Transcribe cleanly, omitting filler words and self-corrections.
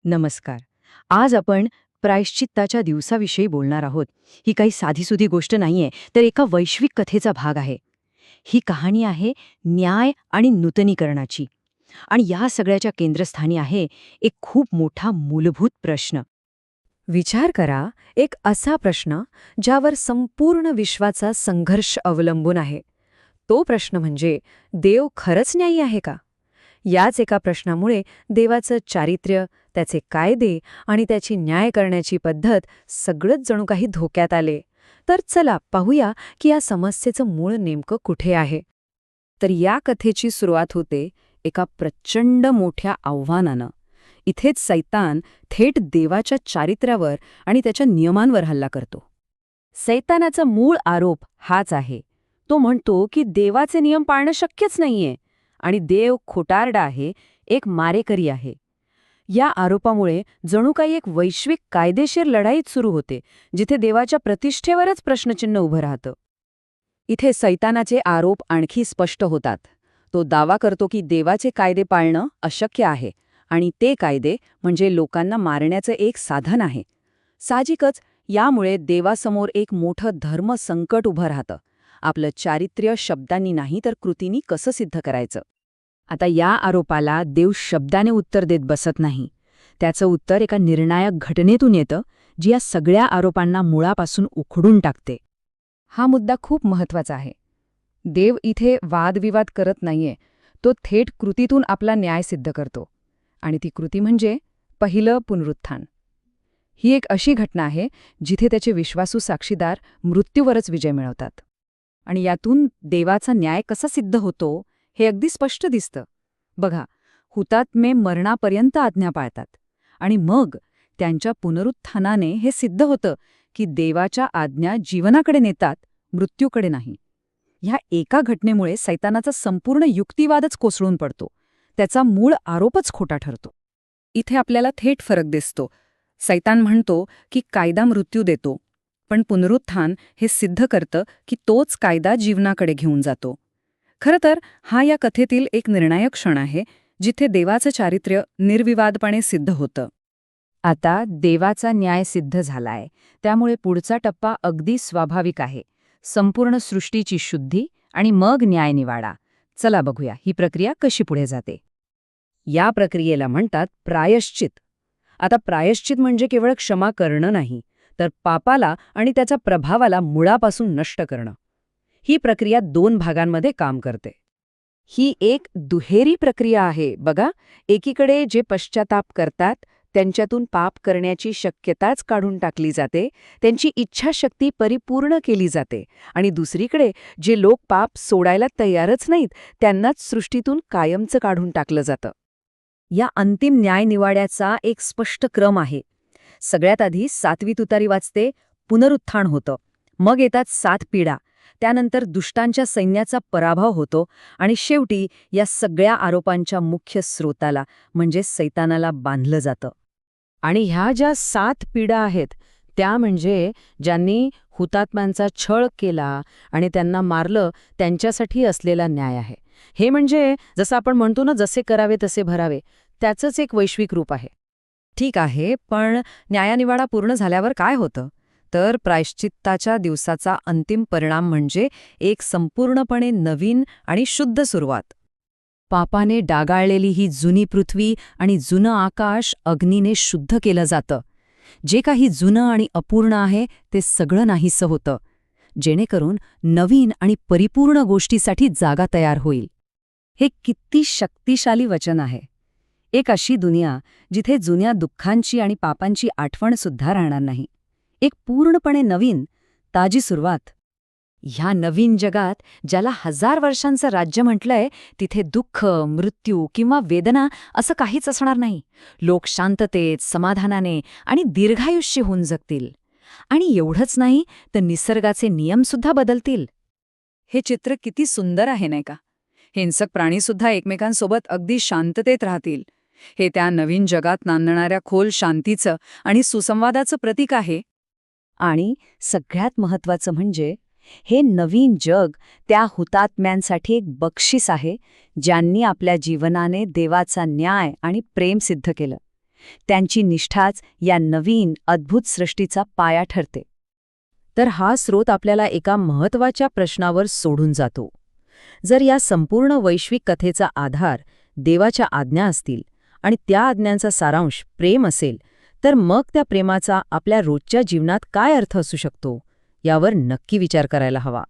नमस्कार. आज आपण प्रायश्चित्ताच्या दिवसाविषयी बोलणार आहोत. ही काही साधीसुधी गोष्ट नाहीये, तर एका वैश्विक कथेचा भाग आहे. ही कहाणी आहे न्याय आणि नूतनीकरणाची. आणि या सगळ्याच्या केंद्रस्थानी आहे एक खूप मोठा मूलभूत प्रश्न. विचार करा, एक असा प्रश्न ज्यावर संपूर्ण विश्वाचा संघर्ष अवलंबून आहे. तो प्रश्न म्हणजे, देव खरंच न्यायी आहे का? याच एका प्रश्नामुळे देवाचं चारित्र्य, त्याचे कायदे आणि त्याची न्याय करण्याची पद्धत सगळंच जणू काही धोक्यात आले. तर चला पाहूया की या समस्येचं मूळ नेमकं कुठे आहे. तर या कथेची सुरुवात होते एका प्रचंड मोठ्या आव्हानानं. इथेच सैतान थेट देवाच्या चारित्र्यावर आणि त्याच्या नियमांवर हल्ला करतो. सैतानाचा मूळ आरोप हाच आहे. तो म्हणतो की देवाचे नियम पाळणं शक्यच नाहीये आणि देव खोटारडा आहे, एक मारेकरी आहे. या आरोपामुळे जणू काही एक वैश्विक कायदेशीर लढाईच सुरू होते, जिथे देवाच्या प्रतिष्ठेवरच प्रश्नचिन्ह उभं राहतं. इथे सैतानाचे आरोप आणखी स्पष्ट होतात. तो दावा करतो की देवाचे कायदे पाळणं अशक्य आहे आणि ते कायदे म्हणजे लोकांना मारण्याचं एक साधन आहे. साहजिकच यामुळे देवासमोर एक मोठं धर्मसंकट उभं राहतं. आपलं चारित्र्य शब्दांनी नाही तर कृतींनी कसं सिद्ध करायचं. आता या आरोपाला देव शब्दाने उत्तर देत बसत नाही. त्याचं उत्तर एका निर्णायक घटनेतून येतं, जी या सगळ्या आरोपांना मुळापासून उखडून टाकते. हा मुद्दा खूप महत्वाचा आहे. देव इथे वादविवाद करत नाहीये, तो थेट कृतीतून आपला न्याय सिद्ध करतो. आणि ती कृती म्हणजे पहिलं पुनरुत्थान. ही एक अशी घटना आहे जिथे त्याचे विश्वासू साक्षीदार मृत्यूवरच विजय मिळवतात. आणि यातून देवाचा न्याय कसा सिद्ध होतो हे अगदी स्पष्ट दिसतं. बघा, हुतात्मे मरणापर्यंत आज्ञा पाळतात आणि मग त्यांच्या पुनरुत्थानाने हे सिद्ध होतं की देवाच्या आज्ञा जीवनाकडे नेतात, मृत्यूकडे नाही. ह्या एका घटनेमुळे सैतानाचा संपूर्ण युक्तिवादच कोसळून पडतो. त्याचा मूळ आरोपच खोटा ठरतो. इथे आपल्याला थेट फरक दिसतो. सैतान म्हणतो की कायदा मृत्यू देतो, पण पुनरुत्थान हे सिद्ध करतं की तोच कायदा जीवनाकडे घेऊन जातो. खरं तर हा या कथेतील एक निर्णायक क्षण आहे, जिथे देवाचं चारित्र्य निर्विवादपणे सिद्ध होतं. आता देवाचा न्याय सिद्ध झालाय, त्यामुळे पुढचा टप्पा अगदी स्वाभाविक आहे. संपूर्ण सृष्टीची शुद्धी आणि मग न्यायनिवाडा. चला बघूया ही प्रक्रिया कशी पुढे जाते. या प्रक्रियेला म्हणतात प्रायश्चित. आता प्रायश्चित म्हणजे केवळ क्षमा करणं नाही, तर पापाला आणि त्याच्या प्रभावाला मुळापासून नष्ट करणं. ही प्रक्रिया 2 भागांमध्ये काम करते. ही एक दुहेरी प्रक्रिया आहे. बघा, एकीकडे जे पश्चाताप करतात त्यांच्यातून पाप करण्याची शक्यताच काढून टाकली जाते, त्यांची इच्छाशक्ती परिपूर्ण केली जाते. आणि दुसरीकडे जे लोक पाप सोडायला तयारच नाहीत त्यांनाच सृष्टीतून कायमचं काढून टाकलं जातं. या अंतिम न्यायनिवाड्याचा एक स्पष्ट क्रम आहे. सगळ्यात आधी 7वी तुतारी वाजते, पुनरुत्थान होतं. मग येतात 7 पिढा. त्यानंतर दुष्टांच्या सैन्याचा पराभव होतो आणि शेवटी या सगळ्या आरोपांच्या मुख्य स्रोताला म्हणजे सैतानाला बांधलं जातं. आणि ह्या ज्या 7 पिढा आहेत त्या म्हणजे ज्यांनी हुतात्म्यांचा छळ केला आणि त्यांना मारलं त्यांच्यासाठी असलेला न्याय आहे. हे म्हणजे जसं आपण म्हणतो ना, जसे करावे तसे भरावे, त्याचंच एक वैश्विक रूप आहे. ठीक आहे, पण न्यायनिवाडा पूर्ण झाल्यावर काय होतं? तर प्रायश्चित्ताच्या दिवसाचा अंतिम परिणाम म्हणजे एक संपूर्णपणे नवीन आणि शुद्ध सुरुवात. पापाने डागाळलेली ही जुनी पृथ्वी आणि जुनं आकाश अग्नीने शुद्ध केलं जातं. जे काही जुनं आणि अपूर्ण आहे ते सगळं नाहीसं होतं, जेणेकरून नवीन आणि परिपूर्ण गोष्टीसाठी जागा तयार होईल. हे किती शक्तिशाली वचन आहे. एक अशी दुनिया जिथे जुन्या दुःखांची आणि पापांची आठवणसुद्धा राहणार नाही. एक पूर्णपणे नवीन, ताजी सुरुवात. ह्या नवीन जगात, ज्याला 1000 वर्षांचं राज्य म्हटलंय, तिथे दुःख, मृत्यू किंवा वेदना असं काहीच असणार नाही. लोक शांततेत, समाधानाने आणि दीर्घायुष्य होऊन जगतील. आणि एवढंच नाही तर निसर्गाचे नियमसुद्धा बदलतील. हे चित्र किती सुंदर आहे नाही का? हिंसक प्राणीसुद्धा एकमेकांसोबत अगदी शांततेत राहतील. हे त्या नवीन जगात नांदणाऱ्या खोल शांतीचं आणि सुसंवादाचं प्रतीक आहे. आणि सगळ्यात महत्त्वाचं म्हणजे हे नवीन जग त्या हुतात्म्यांसाठी एक बक्षीस आहे, ज्यांनी आपल्या जीवनाने देवाचा न्याय आणि प्रेम सिद्ध केलं. त्यांची निष्ठाच या नवीन अद्भुत सृष्टीचा पाया ठरते. तर हा स्रोत आपल्याला एका महत्त्वाच्या प्रश्नावर सोडून जातो. जर या संपूर्ण वैश्विक कथेचा आधार देवाच्या आज्ञा असतील आणि त्या आज्ञांचा सारांश प्रेम असेल, तर मग त्या प्रेमाचा आपल्या रोजच्या जीवनात काय अर्थ असू शकतो यावर नक्की विचार करायला हवा.